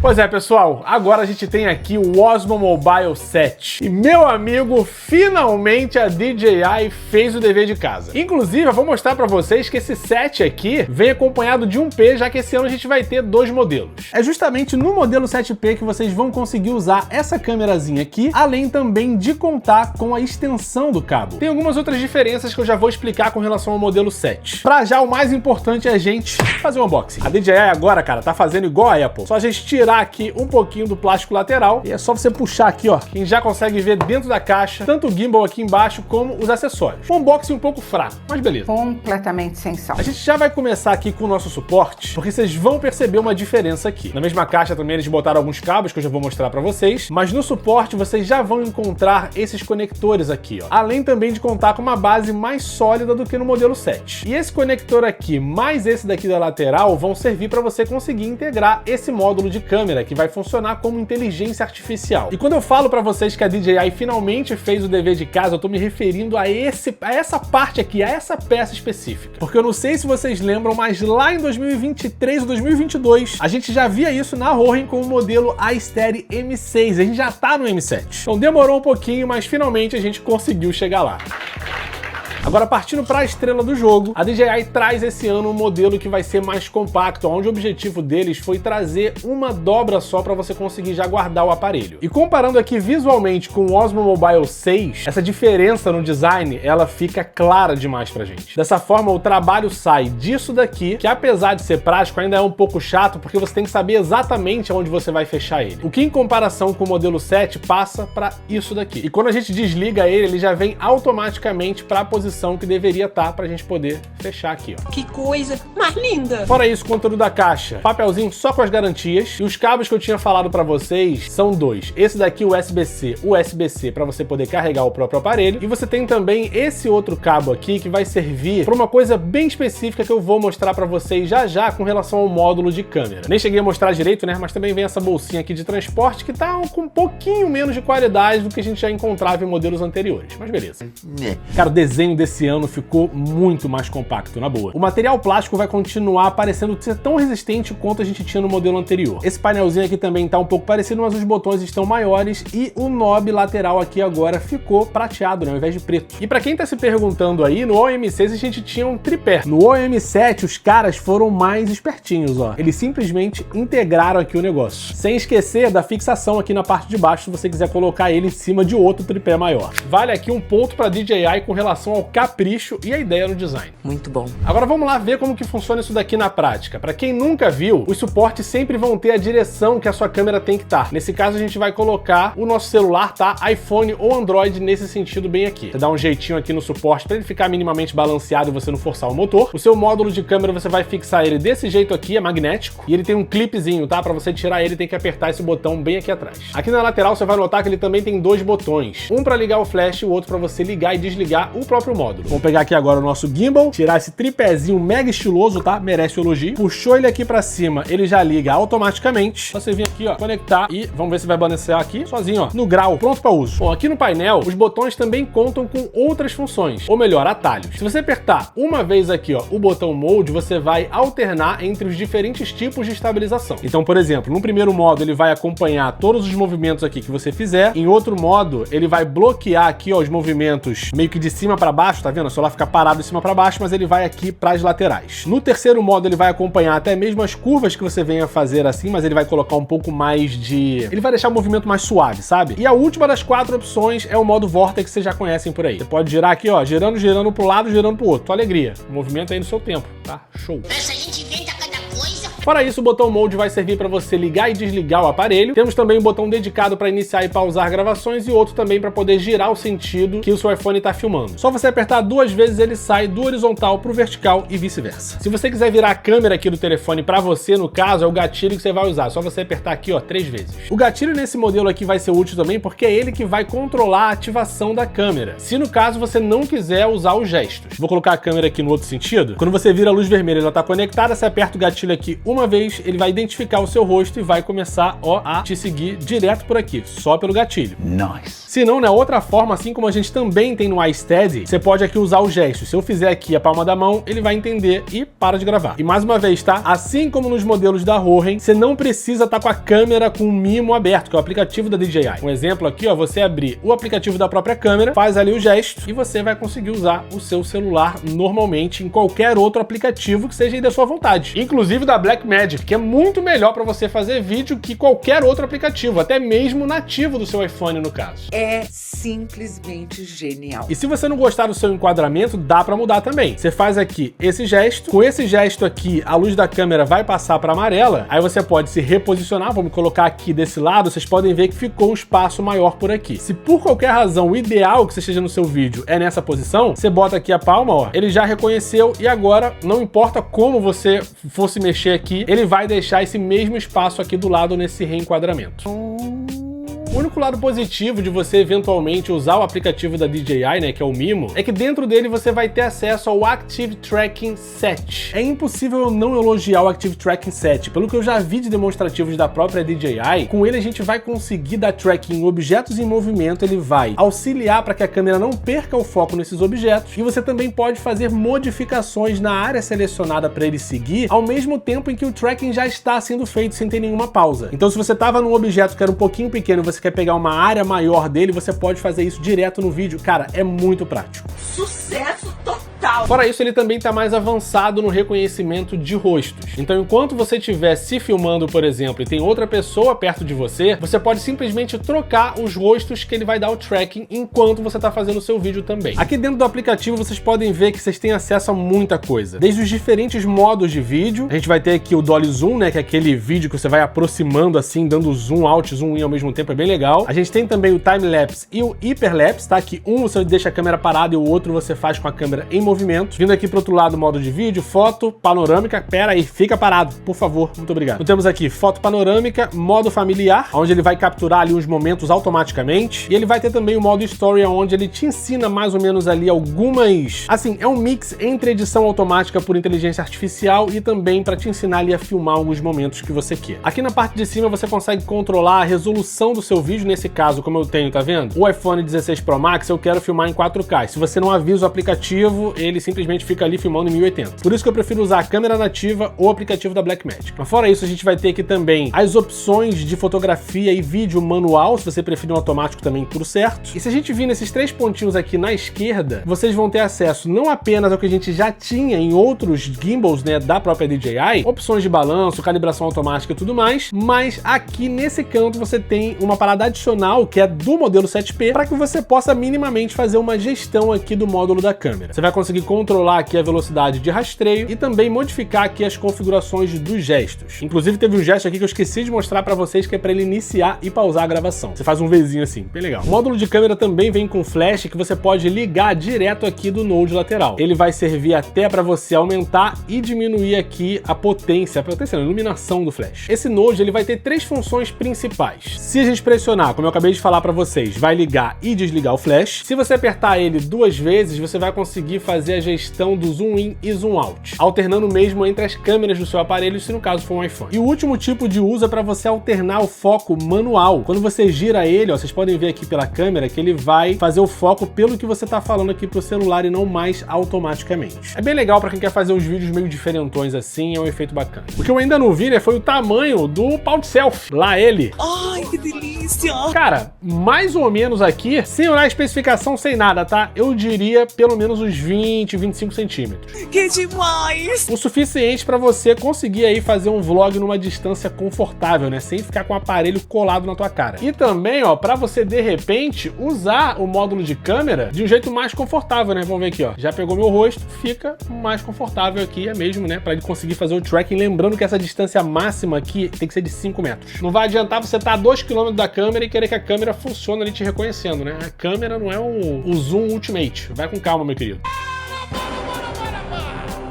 Pois é, pessoal, agora a gente tem aqui o Osmo Mobile 7. E, meu amigo, finalmente a DJI fez o dever de casa. Inclusive, eu vou mostrar pra vocês que esse set aqui vem acompanhado de um P, já que esse ano a gente vai ter dois modelos. É justamente no modelo 7P que vocês vão conseguir usar essa câmerazinha aqui, além também de contar com a extensão do cabo. Tem algumas outras diferenças que eu já vou explicar com relação ao modelo 7. Pra já, o mais importante é a gente fazer um unboxing. A DJI agora, cara, tá fazendo igual a Apple. Só a gente tirar aqui um pouquinho do plástico lateral e é só você puxar aqui, ó. Quem já consegue ver dentro da caixa, tanto o gimbal aqui embaixo como os acessórios. Um unboxing um pouco fraco, mas beleza. Completamente sem sal. A gente já vai começar aqui com o nosso suporte, porque vocês vão perceber uma diferença aqui. Na mesma caixa também eles botaram alguns cabos que eu já vou mostrar pra vocês, mas no suporte vocês já vão encontrar esses conectores aqui, ó. Além também de contar com uma base mais sólida do que no modelo 7. E esse conector aqui, mais esse daqui da lateral, vão servir para você conseguir integrar esse módulo de câmera, que vai funcionar como inteligência artificial. E quando eu falo para vocês que a DJI finalmente fez o dever de casa, eu tô me referindo a essa parte aqui, a essa peça específica. Porque eu não sei se vocês lembram, mas lá em 2023 ou 2022, a gente já via isso na Ronin com o modelo iSteady M6. A gente já tá no M7. Então demorou um pouquinho, mas finalmente a gente conseguiu chegar lá. Agora, partindo para a estrela do jogo, a DJI traz esse ano um modelo que vai ser mais compacto, onde o objetivo deles foi trazer uma dobra só para você conseguir já guardar o aparelho. E comparando aqui visualmente com o Osmo Mobile 6, essa diferença no design, ela fica clara demais pra gente. Dessa forma, o trabalho sai disso daqui, que apesar de ser prático, ainda é um pouco chato, porque você tem que saber exatamente onde você vai fechar ele. O que em comparação com o modelo 7 passa para isso daqui. E quando a gente desliga ele, ele já vem automaticamente para a posição que deveria estar pra gente poder fechar aqui, ó. Que coisa mais linda! Fora isso, conteúdo da caixa, papelzinho só com as garantias, e os cabos que eu tinha falado pra vocês são dois. Esse daqui, USB-C pra você poder carregar o próprio aparelho, e você tem também esse outro cabo aqui que vai servir pra uma coisa bem específica que eu vou mostrar pra vocês já já com relação ao módulo de câmera. Nem cheguei a mostrar direito, né, mas também vem essa bolsinha aqui de transporte que tá com um pouquinho menos de qualidade do que a gente já encontrava em modelos anteriores, mas beleza. Cara, o desenho desse ano ficou muito mais compacto, na boa. O material plástico vai continuar parecendo ser tão resistente quanto a gente tinha no modelo anterior. Esse painelzinho aqui também tá um pouco parecido, mas os botões estão maiores e o knob lateral aqui agora ficou prateado, né, ao invés de preto. E pra quem tá se perguntando aí, no OM6 a gente tinha um tripé. No OM7 os caras foram mais espertinhos, ó. Eles simplesmente integraram aqui o negócio. Sem esquecer da fixação aqui na parte de baixo, se você quiser colocar ele em cima de outro tripé maior. Vale aqui um ponto pra DJI com relação ao capricho e a ideia no design. Muito bom. Agora vamos lá ver como que funciona isso daqui na prática. Para quem nunca viu, os suportes sempre vão ter a direção que a sua câmera tem que estar. Nesse caso a gente vai colocar o nosso celular, tá? iPhone ou Android nesse sentido bem aqui. Você dá um jeitinho aqui no suporte para ele ficar minimamente balanceado e você não forçar o motor. O seu módulo de câmera você vai fixar ele desse jeito aqui, é magnético, e ele tem um clipezinho, tá? Para você tirar ele tem que apertar esse botão bem aqui atrás. Aqui na lateral você vai notar que ele também tem dois botões. Um para ligar o flash e o outro para você ligar e desligar o próprio módulo. Vamos pegar aqui agora o nosso gimbal, tirar esse tripézinho mega estiloso, tá? Merece elogio. Puxou ele aqui pra cima, ele já liga automaticamente. Só você vir aqui, ó, conectar e vamos ver se vai balancear aqui sozinho, ó, no grau, pronto para uso. Bom, aqui no painel, os botões também contam com outras funções, ou melhor, atalhos. Se você apertar uma vez aqui, ó, o botão Mode, você vai alternar entre os diferentes tipos de estabilização. Então, por exemplo, no primeiro modo, ele vai acompanhar todos os movimentos aqui que você fizer. Em outro modo, ele vai bloquear aqui, ó, os movimentos meio que de cima para baixo, tá vendo? O celular fica parado de cima para baixo, mas ele vai aqui para as laterais. No terceiro modo, ele vai acompanhar até mesmo as curvas que você venha fazer assim, mas ele vai colocar um pouco mais de... Ele vai deixar o movimento mais suave, sabe? E a última das 4 opções é o modo Vortex, que vocês já conhecem por aí. Você pode girar aqui, ó, girando, girando pro lado, girando pro outro. Tua alegria. O movimento aí no seu tempo, tá? Show. Essa gente inventa cada coisa. Fora isso, o botão Mode vai servir para você ligar e desligar o aparelho. Temos também um botão dedicado para iniciar e pausar gravações e outro também para poder girar o sentido que o seu iPhone está filmando. Só você apertar 2 vezes ele sai do horizontal para o vertical e vice-versa. Se você quiser virar a câmera aqui do telefone para você, no caso, é o gatilho que você vai usar. Só você apertar aqui, ó, 3 vezes. O gatilho nesse modelo aqui vai ser útil também porque é ele que vai controlar a ativação da câmera. Se no caso você não quiser usar os gestos. Vou colocar a câmera aqui no outro sentido. Quando você vira a luz vermelha, ela está conectada, você aperta o gatilho aqui uma vez ele vai identificar o seu rosto e vai começar, ó, a te seguir direto por aqui, só pelo gatilho. Nice. Se não, né, outra forma, assim como a gente também tem no iSteady, você pode aqui usar o gesto. Se eu fizer aqui a palma da mão, ele vai entender e para de gravar. E mais uma vez, tá? Assim como nos modelos da Roren, você não precisa estar com a câmera com o Mimo aberto, que é o aplicativo da DJI. Um exemplo aqui, ó, você abrir o aplicativo da própria câmera, faz ali o gesto e você vai conseguir usar o seu celular normalmente em qualquer outro aplicativo que seja aí da sua vontade. Inclusive da Blackmagic, que é muito melhor para você fazer vídeo que qualquer outro aplicativo, até mesmo nativo do seu iPhone no caso. É simplesmente genial. E se você não gostar do seu enquadramento, dá para mudar também. Você faz aqui esse gesto, com esse gesto aqui, a luz da câmera vai passar para amarela, aí você pode se reposicionar, vamos colocar aqui desse lado, vocês podem ver que ficou um espaço maior por aqui. Se por qualquer razão o ideal que você esteja no seu vídeo é nessa posição, você bota aqui a palma, ó, ele já reconheceu e agora, não importa como você fosse mexer aqui, ele vai deixar esse mesmo espaço aqui do lado nesse reenquadramento. O único lado positivo de você eventualmente usar o aplicativo da DJI, né, que é o Mimo, é que dentro dele você vai ter acesso ao Active Tracking 7. É impossível eu não elogiar o Active Tracking 7. Pelo que eu já vi de demonstrativos da própria DJI, com ele a gente vai conseguir dar tracking em objetos em movimento, ele vai auxiliar para que a câmera não perca o foco nesses objetos, e você também pode fazer modificações na área selecionada para ele seguir, ao mesmo tempo em que o tracking já está sendo feito sem ter nenhuma pausa. Então se você estava num objeto que era um pouquinho pequeno e você quer pegar uma área maior dele, você pode fazer isso direto no vídeo. Cara, é muito prático. Sucesso total! Fora isso, ele também está mais avançado no reconhecimento de rostos. Então, enquanto você estiver se filmando, por exemplo, e tem outra pessoa perto de você, você pode simplesmente trocar os rostos que ele vai dar o tracking enquanto você está fazendo o seu vídeo também. Aqui dentro do aplicativo, vocês podem ver que vocês têm acesso a muita coisa. Desde os diferentes modos de vídeo, a gente vai ter aqui o Dolly Zoom, né, que é aquele vídeo que você vai aproximando assim, dando zoom out, zoom in ao mesmo tempo, é bem legal. A gente tem também o time-lapse e o hyperlapse, tá? Que um você deixa a câmera parada e o outro você faz com a câmera em movimento. Vindo aqui pro outro lado, modo de vídeo, foto, panorâmica. Pera aí, fica parado, por favor, muito obrigado. Então, temos aqui foto panorâmica, modo familiar, onde ele vai capturar ali os momentos automaticamente. E ele vai ter também o modo story, onde ele te ensina mais ou menos ali algumas... Assim, é um mix entre edição automática por inteligência artificial e também para te ensinar ali a filmar alguns momentos que você quer. Aqui na parte de cima você consegue controlar a resolução do seu vídeo. Nesse caso, como eu tenho, tá vendo? O iPhone 16 Pro Max eu quero filmar em 4K. Se você não avisa o aplicativo, ele simplesmente fica ali filmando em 1080. Por isso que eu prefiro usar a câmera nativa ou o aplicativo da Blackmagic. Mas fora isso, a gente vai ter aqui também as opções de fotografia e vídeo manual, se você preferir um automático também, tudo certo. E se a gente vir nesses três pontinhos aqui na esquerda, vocês vão ter acesso não apenas ao que a gente já tinha em outros gimbals, né, da própria DJI, opções de balanço, calibração automática e tudo mais, mas aqui nesse canto você tem uma parada adicional que é do modelo 7P para que você possa minimamente fazer uma gestão aqui do módulo da câmera. Você vai conseguir controlar aqui a velocidade de rastreio e também modificar aqui as configurações dos gestos. Inclusive teve um gesto aqui que eu esqueci de mostrar para vocês, que é para ele iniciar e pausar a gravação. Você faz um Vzinho assim, bem legal. O módulo de câmera também vem com flash que você pode ligar direto aqui do node lateral. Ele vai servir até para você aumentar e diminuir aqui a potência, a iluminação do flash. Esse node ele vai ter três funções principais. Se a gente pressionar, como eu acabei de falar para vocês, vai ligar e desligar o flash. Se você apertar ele duas vezes, você vai conseguir fazer a gestão do zoom in e zoom out, alternando mesmo entre as câmeras do seu aparelho, se no caso for um iPhone. E o último tipo de uso é para você alternar o foco manual. Quando você gira ele, ó, vocês podem ver aqui pela câmera que ele vai fazer o foco pelo que você tá falando aqui pro celular e não mais automaticamente. É bem legal para quem quer fazer uns vídeos meio diferentões assim, é um efeito bacana. O que eu ainda não vi, né, foi o tamanho do pau de selfie. Lá ele. Ai, que delícia! Cara, mais ou menos aqui, sem olhar a especificação, sem nada, tá? Eu diria pelo menos uns 20, 25 centímetros. Que demais! O suficiente para você conseguir aí fazer um vlog numa distância confortável, né? Sem ficar com o aparelho colado na tua cara. E também, ó, para você de repente usar o módulo de câmera de um jeito mais confortável, né? Vamos ver aqui, ó. Já pegou meu rosto, fica mais confortável aqui, é mesmo, né? Para ele conseguir fazer o tracking. Lembrando que essa distância máxima aqui tem que ser de 5 metros. Não vai adiantar você estar a 2 km da câmera e querer que a câmera funcione ali te reconhecendo, né? A câmera não é o zoom ultimate. Vai com calma, meu querido.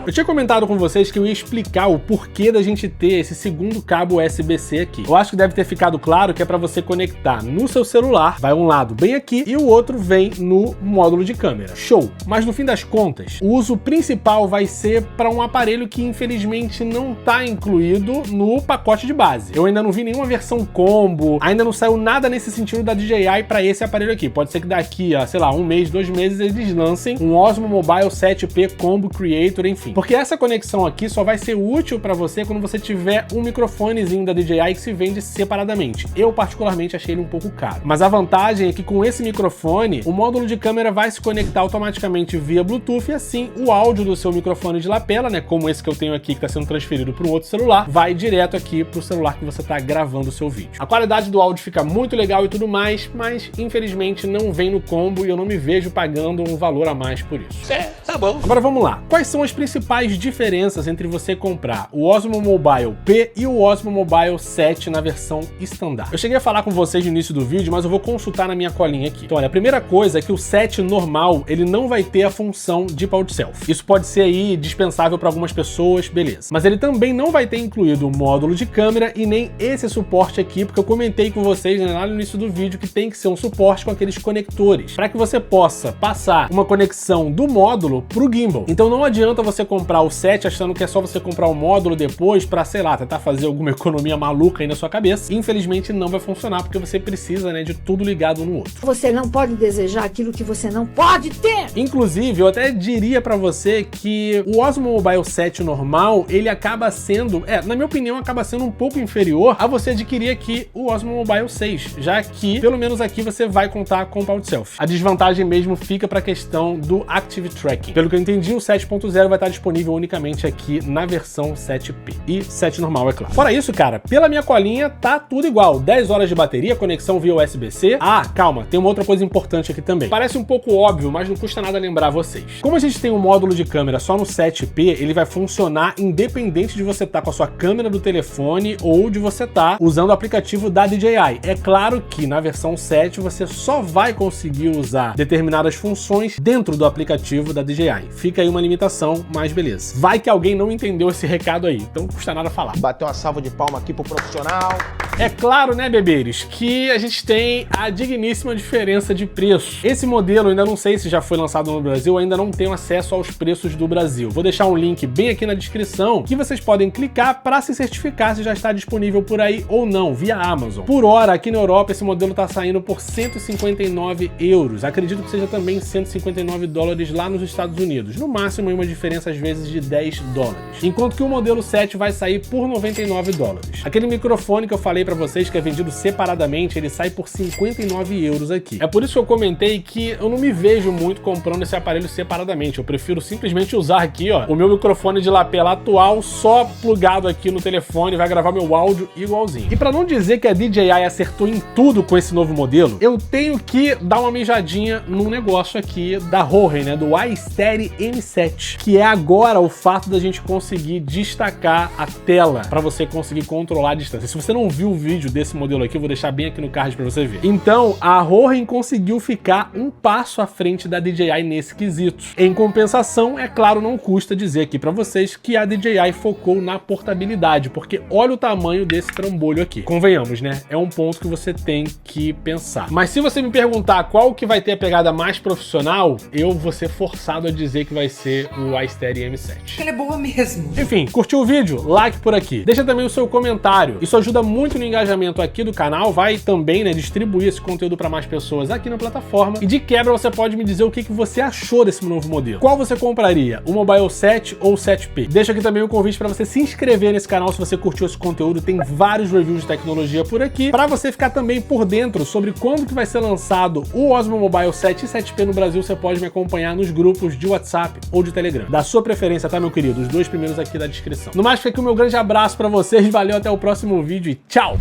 Eu tinha comentado com vocês que eu ia explicar o porquê da gente ter esse segundo cabo USB-C aqui. Eu acho que deve ter ficado claro que é para você conectar no seu celular, vai um lado bem aqui e o outro vem no módulo de câmera. Show! Mas no fim das contas, o uso principal vai ser para um aparelho que infelizmente não está incluído no pacote de base. Eu ainda não vi nenhuma versão combo, ainda não saiu nada nesse sentido da DJI para esse aparelho aqui. Pode ser que daqui a, sei lá, um mês, 2 meses eles lancem um Osmo Mobile 7P Combo Creator, enfim. Porque essa conexão aqui só vai ser útil para você quando você tiver um microfonezinho da DJI que se vende separadamente. Eu particularmente achei ele um pouco caro. Mas a vantagem é que com esse microfone, o módulo de câmera vai se conectar automaticamente via Bluetooth e assim o áudio do seu microfone de lapela, né, como esse que eu tenho aqui que está sendo transferido para um outro celular, vai direto aqui para o celular que você está gravando o seu vídeo. A qualidade do áudio fica muito legal e tudo mais, mas infelizmente não vem no combo e eu não me vejo pagando um valor a mais por isso. Tá bom. Agora vamos lá. Quais são as principais diferenças entre você comprar o Osmo Mobile P e o Osmo Mobile 7 na versão standard? Eu cheguei a falar com vocês no início do vídeo, mas eu vou consultar na minha colinha aqui. Então olha, a primeira coisa é que o 7 normal, ele não vai ter a função de Power Self. Isso pode ser aí dispensável para algumas pessoas, beleza. Mas ele também não vai ter incluído o módulo de câmera e nem esse suporte aqui, porque eu comentei com vocês, né, lá no início do vídeo que tem que ser um suporte com aqueles conectores, para que você possa passar uma conexão do módulo pro gimbal. Então não adianta você comprar o 7 achando que é só você comprar o módulo depois para, sei lá, tentar fazer alguma economia maluca aí na sua cabeça. Infelizmente não vai funcionar, porque você precisa, né, de tudo ligado um no outro. Você não pode desejar aquilo que você não pode ter! Inclusive, eu até diria para você que o Osmo Mobile 7 normal, ele acaba sendo, na minha opinião, acaba sendo um pouco inferior a você adquirir aqui o Osmo Mobile 6, já que, pelo menos aqui, você vai contar com o Power Self. A desvantagem mesmo fica para a questão do Active Tracking. Pelo que eu entendi, o 7.0 vai estar disponível unicamente aqui na versão 7P. E 7 normal, é claro. Fora isso, cara, pela minha colinha, tá tudo igual. 10 horas de bateria, conexão via USB-C. Ah, calma, tem uma outra coisa importante aqui também. Parece um pouco óbvio, mas não custa nada lembrar vocês. Como a gente tem um módulo de câmera só no 7P, ele vai funcionar independente de você estar com a sua câmera do telefone ou de você estar usando o aplicativo da DJI. É claro que na versão 7 você só vai conseguir usar determinadas funções dentro do aplicativo da DJI. Fica aí uma limitação, mas beleza. Vai que alguém não entendeu esse recado aí, então não custa nada falar. Bateu uma salva de palma aqui pro profissional. É claro, né, bebês, que a gente tem a digníssima diferença de preço. Esse modelo, ainda não sei se já foi lançado no Brasil, ainda não tenho acesso aos preços do Brasil. Vou deixar um link bem aqui na descrição que vocês podem clicar para se certificar se já está disponível por aí ou não, via Amazon. Por hora, aqui na Europa, esse modelo está saindo por 159 euros. Acredito que seja também 159 dólares lá nos Estados Unidos. No máximo, uma diferença às vezes de 10 dólares. Enquanto que o modelo 7 vai sair por 99 dólares. Aquele microfone que eu falei para vocês que é vendido separadamente, ele sai por 59 euros aqui. É por isso que eu comentei que eu não me vejo muito comprando esse aparelho separadamente. Eu prefiro simplesmente usar aqui, ó, o meu microfone de lapela atual só plugado aqui no telefone, vai gravar meu áudio igualzinho. E para não dizer que a DJI acertou em tudo com esse novo modelo, eu tenho que dar uma mijadinha num negócio aqui da Rohe, né, do iSteady M7, que é agora o fato da gente conseguir destacar a tela para você conseguir controlar a distância. Se você não viu o vídeo desse modelo aqui, eu vou deixar bem aqui no card para você ver. Então, a Rohe conseguiu ficar um passo à frente da DJI nesse quesito. Em compensação, é claro, não custa dizer aqui para vocês que a DJI focou na portabilidade, porque olha o tamanho desse trambolho aqui. Convenhamos, né? É um ponto que você tem que pensar. Mas se você me perguntar qual que vai ter a pegada mais profissional, eu vou ser forçado a dizer que vai ser o iSteady M7. Ela é boa mesmo. Enfim, curtiu o vídeo? Like por aqui. Deixa também o seu comentário. Isso ajuda muito no engajamento aqui do canal. Vai também, né, distribuir esse conteúdo para mais pessoas aqui na plataforma. E de quebra você pode me dizer o que você achou desse novo modelo. Qual você compraria? O Mobile 7 ou o 7P? Deixa aqui também o convite para você se inscrever nesse canal se você curtiu esse conteúdo. Tem vários reviews de tecnologia por aqui, para você ficar também por dentro sobre quando que vai ser lançado o Osmo Mobile 7 e 7P no Brasil. Você pode me acompanhar nos grupos de WhatsApp ou de Telegram. Da sua preferência, tá, meu querido? Os dois primeiros aqui da descrição. No mais, fica aqui o meu grande abraço para vocês. Valeu, até o próximo vídeo e tchau!